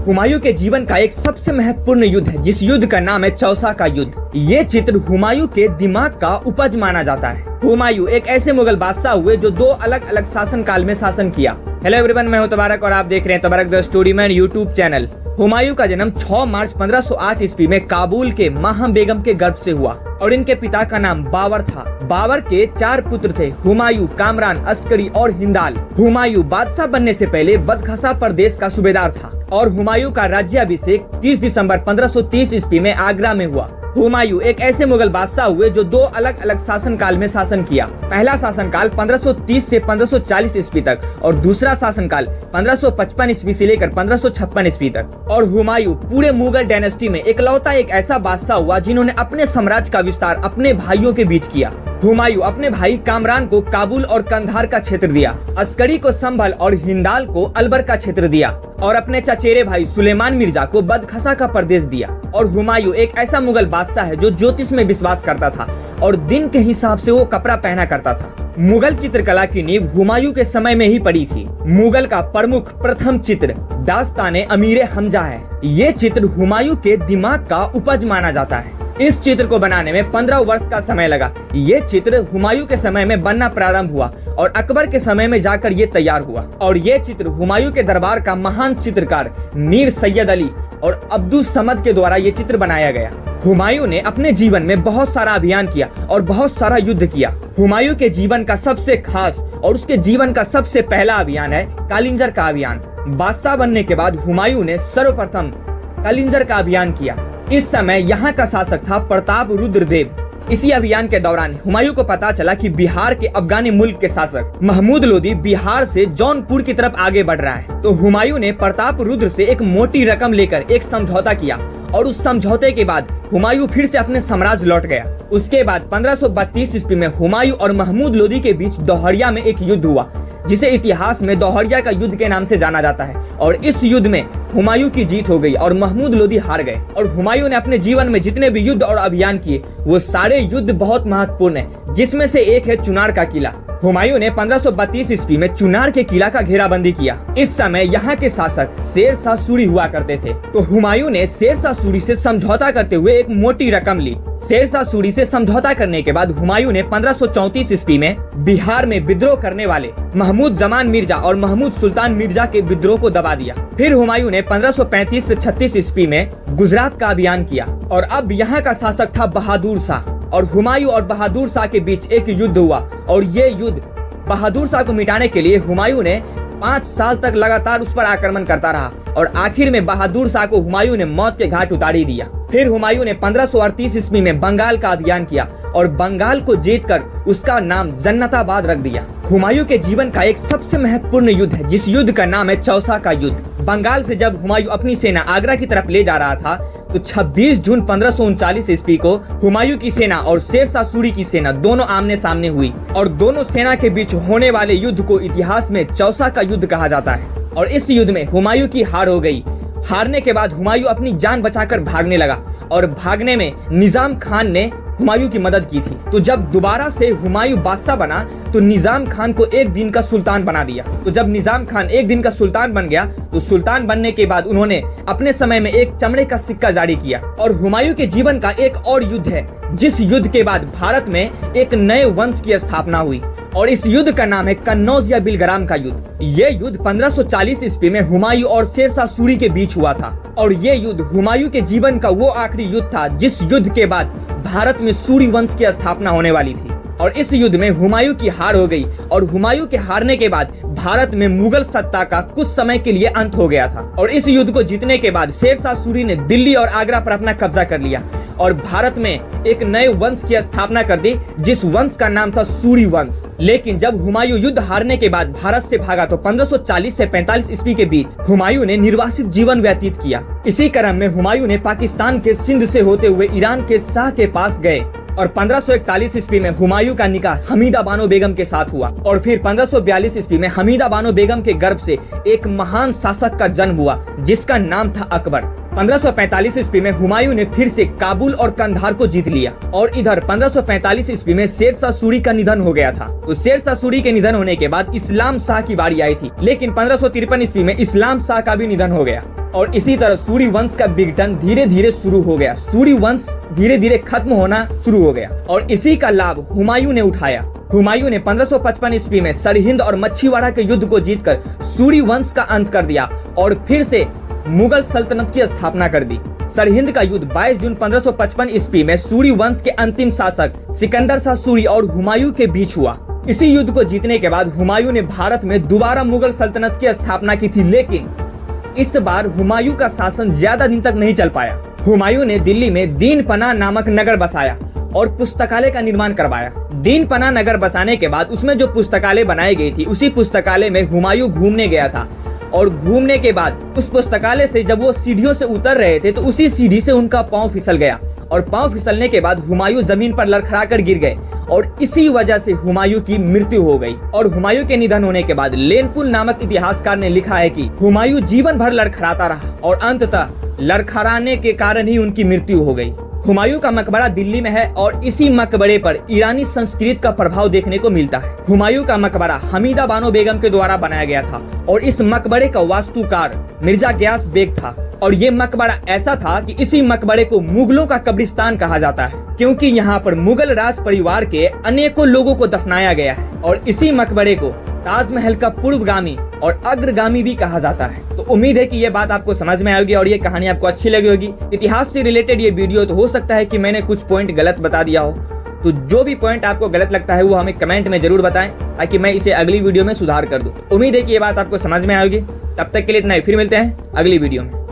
हुमायूं के जीवन का एक सबसे महत्वपूर्ण युद्ध है, जिस युद्ध का नाम है चौसा का युद्ध। ये चित्र हुमायूं के दिमाग का उपज माना जाता है। हुमायूं एक ऐसे मुगल बादशाह हुए जो 2 अलग अलग शासन काल में शासन किया। हेलो एवरीवन, मैं हूं तबारक और आप देख रहे हैं तबारक the story man YouTube channel. Humayun का जन्म 6 मार्च 1508 ईस्वी में काबुल के माहम बेगम के गर्भ से हुआ और इनके पिता का नाम बाबर था। बाबर के 4 पुत्र थे, हुमायूं, कामरान, अस्करी और हिंदाल। हुमायूं बादशाह बनने से पहले बदखसा प्रदेश का सूबेदार था और हुमायूं का राज्याभिषेक 30 दिसंबर 1530 ईस्वी में आगरा में हुआ। हुमायूं एक ऐसे मुगल बादशाह हुए जो 2 अलग अलग शासन काल में शासन किया। पहला शासनकाल 1530 से 1540 ईस्वी तक और दूसरा शासनकाल 1555 ईस्वी से लेकर 1556 ईस्वी तक। और हुमायूं पूरे मुगल डायनेस्टी में इकलौता एक ऐसा बादशाह हुआ जिन्होंने अपने साम्राज्य का विस्तार अपने भाइयों के बीच किया। हुमायूं अपने भाई कामरान को काबुल और कंधार का क्षेत्र दिया, अस्करी को संभल और हिंदाल को अलबर का क्षेत्र दिया और अपने चचेरे भाई सुलेमान मिर्जा को बदखसा का प्रदेश दिया। और हुमायूं एक ऐसा मुगल बादशाह है जो ज्योतिष में विश्वास करता था और दिन के हिसाब से वो कपड़ा पहना करता था। मुगल चित्रकला की नींव हुमायूं के समय में ही पड़ी थी। मुगल का प्रमुख प्रथम चित्र दास्ताने अमीर हमजा है। ये चित्र हुमायूं के दिमाग का उपज माना जाता है। इस चित्र को बनाने में 15 वर्ष का समय लगा। ये चित्र हुमायूं के समय में बनना प्रारंभ हुआ और अकबर के समय में जाकर ये तैयार हुआ। और ये चित्र हुमायूं के दरबार का महान चित्रकार मीर सैयद अली और अब्दुल समद के द्वारा ये चित्र बनाया गया। हुमायूं ने अपने जीवन में बहुत सारा अभियान किया और बहुत सारा युद्ध किया। हुमायूं के जीवन का सबसे खास और उसके जीवन का सबसे पहला अभियान है कालिंजर का अभियान। बादशाह बनने के बाद हुमायूं ने सर्वप्रथम कालिंजर का अभियान किया। इस समय यहाँ का शासक था प्रताप रुद्रदेव। इसी अभियान के दौरान हुमायूं को पता चला कि बिहार के अफगानी मुल्क के शासक महमूद लोदी बिहार से जौनपुर की तरफ आगे बढ़ रहा है। तो हुमायूं ने प्रताप रुद्र से एक मोटी रकम लेकर एक समझौता किया और उस समझौते के बाद हुमायूं फिर से अपने साम्राज्य लौट गया। उसके बाद 1532 ईस्वी में हुमायूं और महमूद लोदी के बीच दोहरिया में एक युद्ध हुआ, जिसे इतिहास में दोहरिया का युद्ध के नाम से जाना जाता है। और इस युद्ध में हुमायूं की जीत हो गई और महमूद लोदी हार गए। और हुमायूं ने अपने जीवन में जितने भी युद्ध और अभियान किए वो सारे युद्ध बहुत महत्वपूर्ण है, जिसमें से एक है चुनार का किला। हुमायूं ने 1532 ईस्वी में चुनार के किला का घेराबंदी किया। इस समय यहाँ के शासक शेर शाह सूरी हुआ करते थे। तो हुमायूं ने शेर शाह सूरी से समझौता करते हुए एक मोटी रकम ली। शेर शाह सूरी से समझौता करने के बाद हुमायूं ने 1534 ईस्वी में बिहार में विद्रोह करने वाले महमूद जमान मिर्जा और महमूद सुल्तान मिर्जा के विद्रोह को दबा दिया। फिर हुमायूं ने 1535 से 36 ईस्वी में गुजरात का अभियान किया और अब यहाँ का शासक था बहादुर शाह। और हुमायूं और बहादुर शाह के बीच एक युद्ध हुआ और ये युद्ध बहादुर शाह को मिटाने के लिए हुमायूं ने 5 साल तक लगातार उस पर आक्रमण करता रहा और आखिर में बहादुर शाह को हुमायूं ने मौत के घाट उतार ही दिया। फिर हुमायूं ने 1538 ईस्वी में बंगाल का अभियान किया और बंगाल को जीतकर उसका नाम जन्नताबाद रख दिया। हुमायूं के जीवन का एक सबसे महत्वपूर्ण युद्ध है, जिस युद्ध का नाम है चौसा का युद्ध। बंगाल से जब हुमायूं अपनी सेना आगरा की तरफ ले जा रहा था तो 26 जून 1539 ईस्वी को हुमायूं की सेना और शेर शाह सूरी की सेना दोनों आमने सामने हुई और दोनों सेना के बीच होने वाले युद्ध को इतिहास में चौसा का युद्ध कहा जाता है। और इस युद्ध में हुमायूं की हार हो गई। हारने के बाद हुमायूं अपनी जान बचाकर भागने लगा और भागने में निजाम खान ने हुमायूं की मदद की थी। तो जब दोबारा से हुमायूं बादशाह बना तो निजाम खान को एक दिन का सुल्तान बना दिया। तो जब निजाम खान एक दिन का सुल्तान बन गया तो सुल्तान बनने के बाद उन्होंने अपने समय में एक चमड़े का सिक्का जारी किया। और हुमायूं के जीवन का एक और युद्ध है, जिस युद्ध के बाद भारत में एक नए वंश की स्थापना हुई और इस युद्ध का नाम है कन्नौज या बिलग्राम का युद्ध। ये युद्ध 1540 ईस्वी में हुमायूं और शेर शाह सूरी के बीच हुआ था और ये युद्ध हुमायूं के जीवन का वो आखिरी युद्ध था जिस युद्ध के बाद भारत में सूरी वंश की स्थापना होने वाली थी। और इस युद्ध में हुमायूं की हार हो गई और हुमायूं के हारने के बाद भारत में मुगल सत्ता का कुछ समय के लिए अंत हो गया था। और इस युद्ध को जीतने के बाद शेर शाह सूरी ने दिल्ली और आगरा पर अपना कब्जा कर लिया और भारत में एक नए वंश की स्थापना कर दी, जिस वंश का नाम था सूरी वंश। लेकिन जब हुमायूं युद्ध हारने के बाद भारत से भागा तो 1540 से 45 ईस्वी के बीच हुमायूं ने निर्वासित जीवन व्यतीत किया। इसी क्रम में हुमायूं ने पाकिस्तान के सिंध से होते हुए ईरान के शाह के पास गए और 1541 ईस्वी में हुमायूं का निकाह हमीदा बानो बेगम के साथ हुआ और फिर 1542 ईस्वी में हमीदा बानो बेगम के गर्भ से एक महान शासक का जन्म हुआ जिसका नाम था अकबर। 1545 ईस्वी में हुमायूं ने फिर से काबुल और कंधार को जीत लिया और इधर 1545 ईस्वी में शेर शाह सूरी का निधन हो गया था। तो शेर शाह सूरी के निधन होने के बाद इस्लाम शाह की बारी आई थी, लेकिन 1553 ईस्वी में इस्लाम शाह का भी निधन हो गया। और इसी तरह सूर्य वंश का विघटन धीरे धीरे शुरू हो गया। सूर्य वंश धीरे धीरे खत्म होना शुरू हो गया और इसी का लाभ हुमायूं ने उठाया। हुमायूं ने 1555 ईस्वी में सरहिंद और मच्छीवाड़ा के युद्ध को जीतकर सूर्य वंश का अंत कर दिया और फिर से मुगल सल्तनत की स्थापना कर दी। सरहिंद का युद्ध 22 जून 1555 ईस्वी में सूर्य वंश के अंतिम शासक सिकंदर शाह सूरी और हुमायूं के बीच हुआ। इसी युद्ध को जीतने के बाद हुमायूं ने भारत में दोबारा मुगल सल्तनत की स्थापना की थी, लेकिन इस बार हुमायूं का शासन ज्यादा दिन तक नहीं चल पाया। हुमायूं ने दिल्ली में दीन पनाह नामक नगर बसाया और पुस्तकालय का निर्माण करवाया। दीन पनाह नगर बसाने के बाद उसमें जो पुस्तकालय बनाई गई थी, उसी पुस्तकालय में हुमायूं घूमने गया था और घूमने के बाद उस पुस्तकालय से जब वो सीढ़ियों से उतर रहे थे तो उसी सीढ़ी से उनका पांव फिसल गया और पांव फिसलने के बाद हुमायूं जमीन पर लड़खड़ाकर गिर गए और इसी वजह से हुमायूं की मृत्यु हो गई। और हुमायूं के निधन होने के बाद लेनपुल नामक इतिहासकार ने लिखा है कि हुमायूं जीवन भर लड़खड़ाता रहा और अंततः लड़खड़ाने के कारण ही उनकी मृत्यु हो गई। हुमायूं का मकबरा दिल्ली में है और इसी मकबरे पर ईरानी संस्कृति का प्रभाव देखने को मिलता है। हुमायूं का मकबरा हमीदा बानो बेगम के द्वारा बनाया गया था और इस मकबरे का वास्तुकार मिर्जा गयास बेग था और ये मकबरा ऐसा था कि इसी मकबरे को मुगलों का कब्रिस्तान कहा जाता है, क्योंकि यहाँ पर मुगल राज परिवार के अनेकों लोगों को दफनाया गया है और इसी मकबरे को ताजमहल का पूर्वगामी और अग्रगामी भी कहा जाता है। तो उम्मीद है कि ये बात आपको समझ में आएगी और ये कहानी आपको अच्छी लगी होगी। इतिहास से रिलेटेड ये वीडियो, तो हो सकता है कि मैंने कुछ पॉइंट गलत बता दिया हो, तो जो भी पॉइंट आपको गलत लगता है वो हमें कमेंट में जरूर बताएं ताकि मैं इसे अगली वीडियो में सुधार कर दूं। उम्मीद है कि ये बात आपको समझ में आएगी। तब तक के लिए इतना ही, फिर मिलते हैं अगली वीडियो में।